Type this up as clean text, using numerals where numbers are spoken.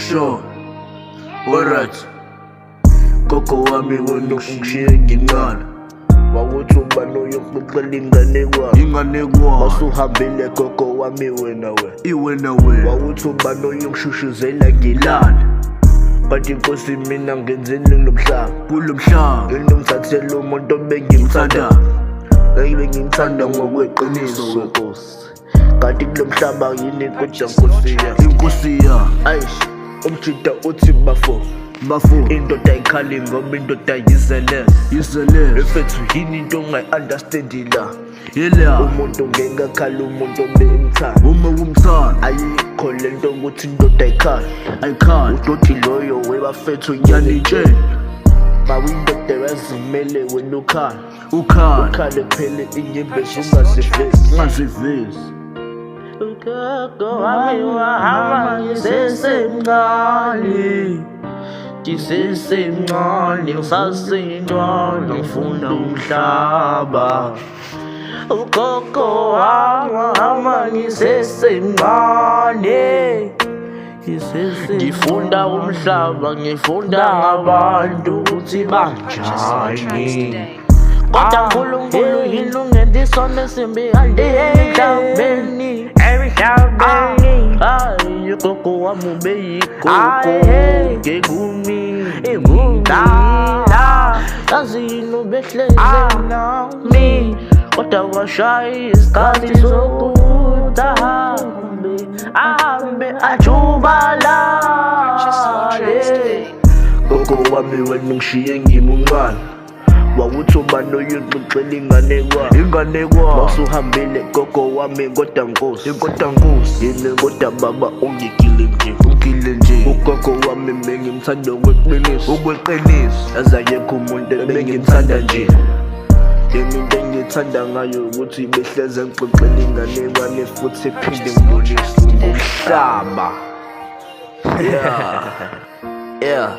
sure. Alright. Gogo wami wena ungishiye ngincane. Wawuthi uba noyokuxoxela ingane kwami. Masuhambile gogo wami wena we. Wawuthi uba noyokushushuzela ngilana. Kanti inkosi mina ngenzeni kulo mhlaba. Ngithathele umuntu obengimthanda. Bengimthanda ngokweqiniso wenkosi. Kanti kulo mhlaba yini kodwa inkosi ya. Aish, umjida uthi bafo. Indoda ayikhali ngoba indoda yizelese. Efethu yini into ongayi-understandi la. Umuntu ngekakhali umuntu obemthanda. Ayikho lento ukuthi indoda ayikhali. Udoti loyo webafethu ngiyanitshela. Mawindoda yazimele wena ukhale kuphele inyembezi ungazivezi. Gogo wami wahamba ngisesemncane. Ngisesemncane ngisasentwana ngifunda umhlaba. Ugogo wami wahamba ngisesemncane. Ngifunda umhlaba, ngifunda ngabantu ukuthi banjani. Kodwa uNkulunkulu yini ungenza isono esimbi emhlabeni. Hayi gogo wami ubeyigogo ngekumi yazi yini ubehleze nami. Kodwa washaya isikhathi sokuthi ahambe ajubalale. Gogo wami wena ungishiye ngimuncane. Wawuthi uba noyokuxoxela ingane kwami. Masuhambile gogo wami kodwa nkosi. Yini kodwa baba ungigile nje. Ugogo wami bengimthanda okweqiniso. Yazi akekho umuntu ebengimthanda nje. Yena into engithanda ngayo ukuthi behleze ngixoxela ingane kwami futhi ephinde ngibonise umhlaba. Yeah.